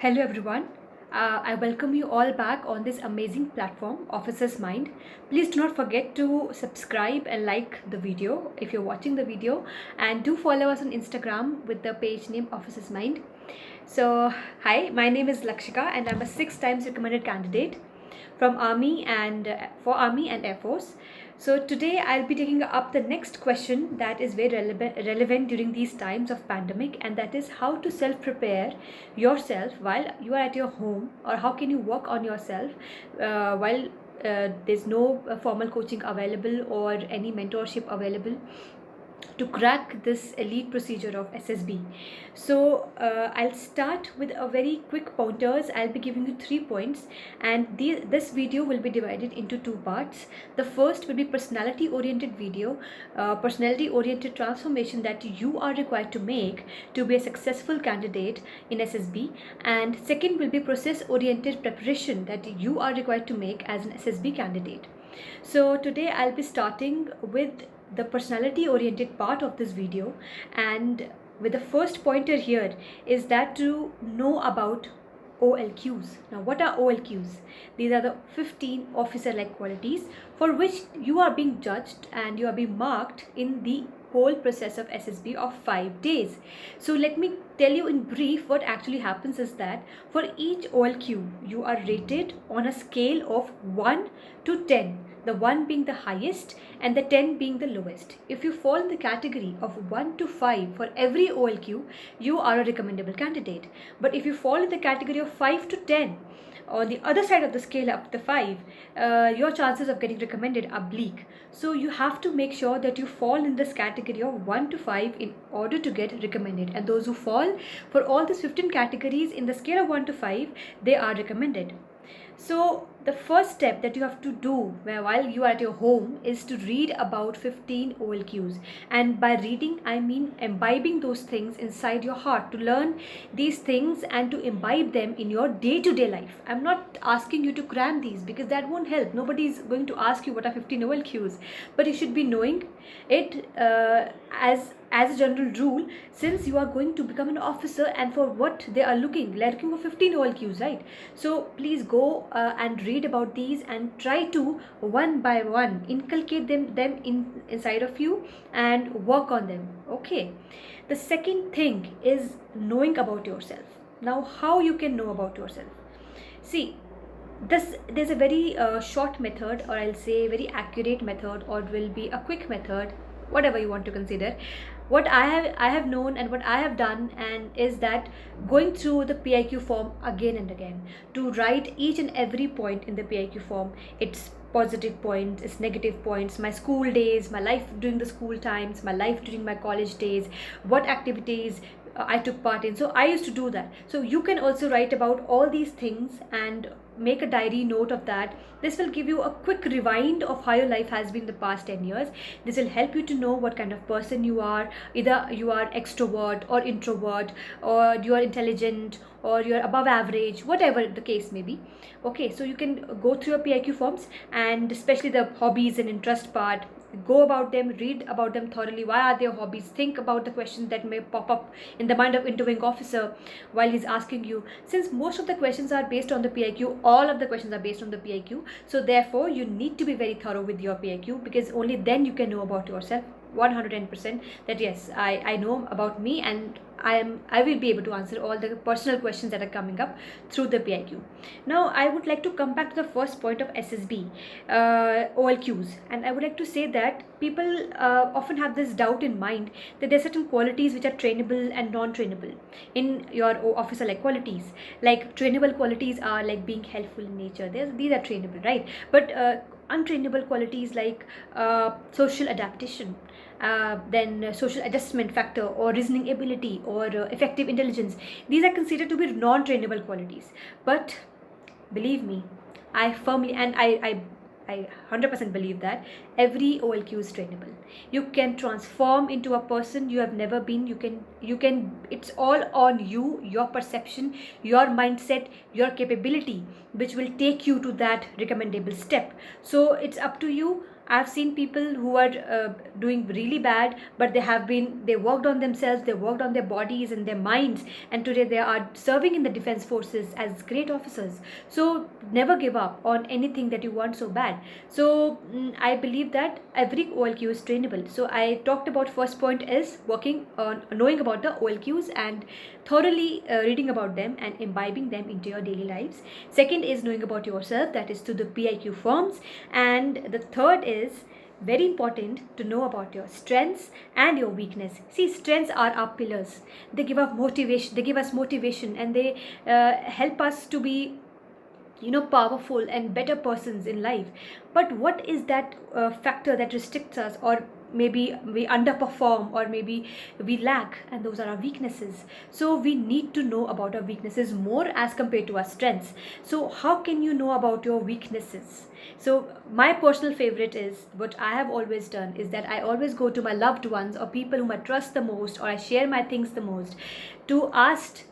Hello everyone. I welcome you all back on this amazing platform, Officer's Mind. Please do not forget to subscribe and like the video if you're watching the video, and do follow us on Instagram with the page name Officer's Mind. So, hi, my name is Laqshika and I'm a 6 times recommended candidate from Army and for Army and Air Force. So today I'll be taking up the next question that is very relevant during these times of pandemic, and that is how to self-prepare yourself while you are at your home, or how can you work on yourself while there's no formal coaching available or any mentorship available to crack this elite procedure of SSB. So I'll start with a very quick pointers. I'll be giving you 3 points, and this video will be divided into 2 parts. The first will be personality oriented video, personality oriented transformation that you are required to make to be a successful candidate in SSB, and second will be process oriented preparation that you are required to make as an SSB candidate. So today I'll be starting with the personality oriented part of this video, and with the first pointer here is that to know about OLQs. Now, what are OLQs? These are the 15 officer-like qualities for which you are being judged and you are being marked in the whole process of SSB of 5 days. So let me tell you in brief what actually happens is that for each OLQ you are rated on a scale of 1 to 10, the 1 being the highest and the 10 being the lowest. If you fall in the category of 1 to 5 for every OLQ, you are a recommendable candidate. But if you fall in the category of 5 to 10, on the other side of the scale up the 5, your chances of getting recommended are bleak. So you have to make sure that you fall in this category of 1 to 5 in order to get recommended. And those who fall for all these 15 categories in the scale of 1 to 5, they are recommended. So the first step that you have to do while you are at your home is to read about 15 OLQs, and by reading I mean imbibing those things inside your heart, to learn these things and to imbibe them in your day-to-day life. I'm not asking you to cram these because that won't help. Nobody is going to ask you what are 15 OLQs, but you should be knowing it as a general rule, since you are going to become an officer, and for what they are looking for 15 OLQs, right? So please go and read about these and try to one by one inculcate them inside of you and work on them. Okay, the second thing is knowing about yourself. Now, how you can know about yourself? See, there's a very short method, or I'll say very accurate method, or will be a quick method, whatever you want to consider. What I have known and what I have done and is that going through the PIQ form again and again, to write each and every point in the PIQ form, its positive points, its negative points, my school days, my life during the school times, my life during my college days, what activities I took part in. So I used to do that. So you can also write about all these things and make a diary note of that. This will give you a quick rewind of how your life has been the past 10 years. This will help you to know what kind of person you are. Either you are extrovert or introvert, or you are intelligent, or you're above average, whatever the case may be. Okay, so you can go through your PIQ forms, and especially the hobbies and interest part, go about them, read about them thoroughly. Why are their hobbies? Think about the questions that may pop up in the mind of interviewing officer while he's asking you. Since most of the questions are based on the PIQ, all of the questions are based on the PIQ, so therefore you need to be very thorough with your PIQ, because only then you can know about yourself 110% that yes, I know about me, and I will be able to answer all the personal questions that are coming up through the PIQ. Now I would like to come back to the first point of SSB OLQs, and I would like to say that people often have this doubt in mind that there are certain qualities which are trainable and non-trainable in your officer like qualities. Like trainable qualities are like being helpful in nature. These are trainable, right? But untrainable qualities like social adaptation, then social adjustment factor, or reasoning ability, or effective intelligence, these are considered to be non-trainable qualities. But believe me, I firmly and I 100% believe that every OLQ is trainable. You can transform into a person you have never been. You can it's all on you, your perception, your mindset, your capability, which will take you to that recommendable step. So it's up to you I've seen people who are doing really bad, but they worked on themselves, they worked on their bodies and their minds, and today they are serving in the defense forces as great officers. So never give up on anything that you want so bad. So I believe that every OLQ is trainable. So I talked about first point is working on knowing about the OLQs and thoroughly reading about them and imbibing them into your daily lives. Second is knowing about yourself, that is to the PIQ forms. And the third is very important to know about your strengths and your weakness. See, strengths are our pillars. They give us motivation, and they help us to be powerful and better persons in life. But what is that factor that restricts us, or maybe we underperform, or maybe we lack, and those are our weaknesses. So we need to know about our weaknesses more as compared to our strengths. So how can you know about your weaknesses? So my personal favorite is, what I have always done is that I always go to my loved ones or people whom I trust the most, or I share my things the most, to ask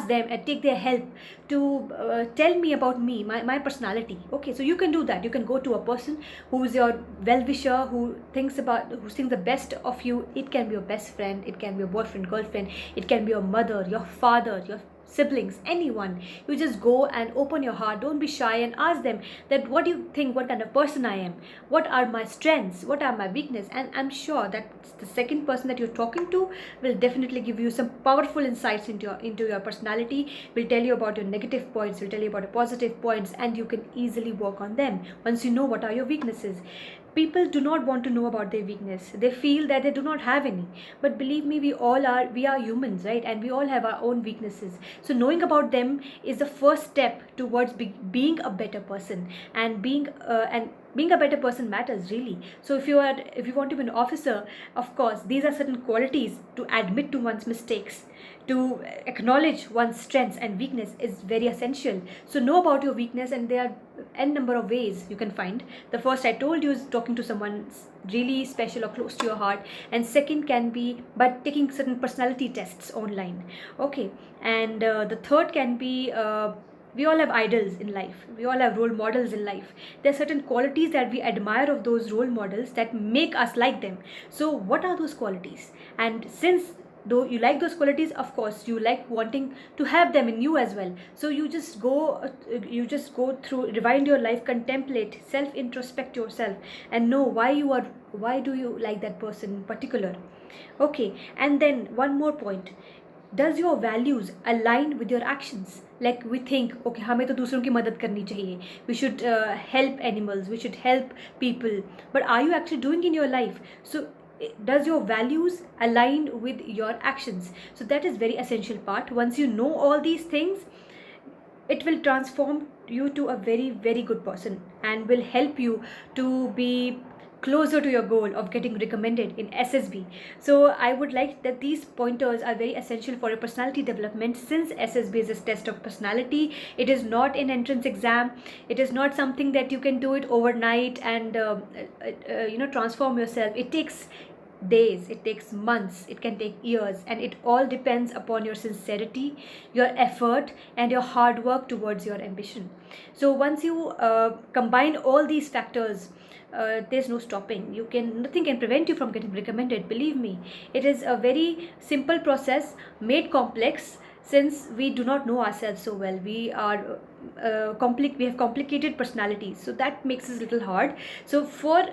them and take their help to tell me about me, my personality. Okay, so you can do that. You can go to a person who is your well-wisher, who thinks the best of you. It can be your best friend, it can be your boyfriend, girlfriend, it can be your mother, your father, your siblings, anyone. You just go and open your heart, don't be shy, and ask them that what do you think, what kind of person I am, what are my strengths, what are my weakness. And I'm sure that the second person that you're talking to will definitely give you some powerful insights into your personality, will tell you about your negative points, will tell you about your positive points, and you can easily work on them once you know what are your weaknesses. People do not want to know about their weakness. They feel that they do not have any. But believe me, we are humans, right? And we all have our own weaknesses. So knowing about them is the first step towards being a better person. And being a better person matters, really. So if you want to be an officer, of course, these are certain qualities. To admit to one's mistakes, to acknowledge one's strengths and weakness is very essential. So know about your weakness, and there are n number of ways you can find. The first I told you is talking to someone really special or close to your heart, and second can be by taking certain personality tests online. Okay, and the third can be we all have idols in life, we all have role models in life. There are certain qualities that we admire of those role models that make us like them. So what are those qualities? And since though you like those qualities, of course you like wanting to have them in you as well. So you just go through, rewind your life, contemplate, self introspect yourself, and know why do you like that person in particular. Okay, and then one more point, does your values align with your actions? Like we think, okay, हमें तो दूसरों की मदद करनी चाहिए, we should help animals, we should help people, but are you actually doing in your life? So does your values align with your actions? So that is very essential part. Once you know all these things, it will transform you to a very, very good person, and will help you to be closer to your goal of getting recommended in SSB. So I would like that these pointers are very essential for your personality development, since SSB is a test of personality. It is not an entrance exam. It is not something that you can do it overnight and transform yourself. It takes days, it takes months, it can take years, and it all depends upon your sincerity, your effort, and your hard work towards your ambition. So once you combine all these factors, there's no stopping. Nothing can prevent you from getting recommended. Believe me, it is a very simple process made complex since we do not know ourselves so well. We are we have complicated personalities, so that makes us a little hard. So for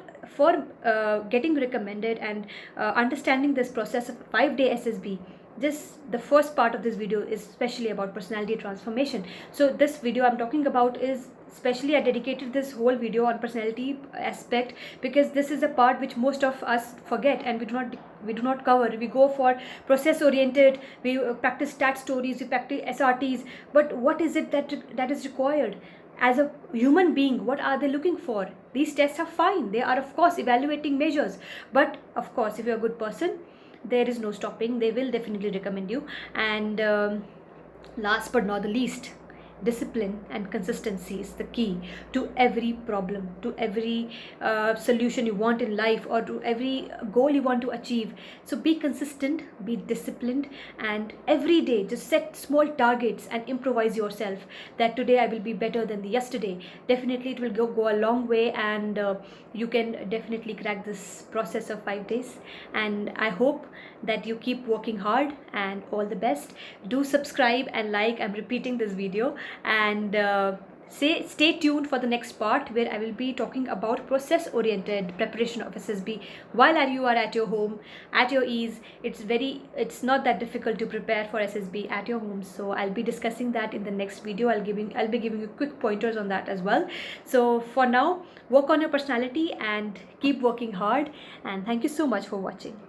getting recommended and understanding this process of 5-day SSB, the first part of this video is especially about personality transformation. So this video I'm talking about is especially, I dedicated this whole video on personality aspect because this is a part which most of us forget and we do not cover. We go for process oriented, we practice stat stories, we practice SRTs, but what is it that is required? As a human being, what are they looking for? These tests are fine, they are of course evaluating measures, but of course if you're a good person, there is no stopping. They will definitely recommend you. And last but not the least, discipline and consistency is the key to every problem, to every solution you want in life, or to every goal you want to achieve. So be consistent, be disciplined, and every day just set small targets and improvise yourself that today I will be better than the yesterday. Definitely it will go a long way, and you can definitely crack this process of 5 days. And I hope that you keep working hard, and all the best. Do subscribe and like. I'm repeating this video, and stay tuned for the next part, where I will be talking about process oriented preparation of SSB while you are at your home, at your ease. It's not that difficult to prepare for SSB at your home. So I'll be discussing that in the next video. I'll be giving you quick pointers on that as well. So for now, work on your personality and keep working hard, and thank you so much for watching.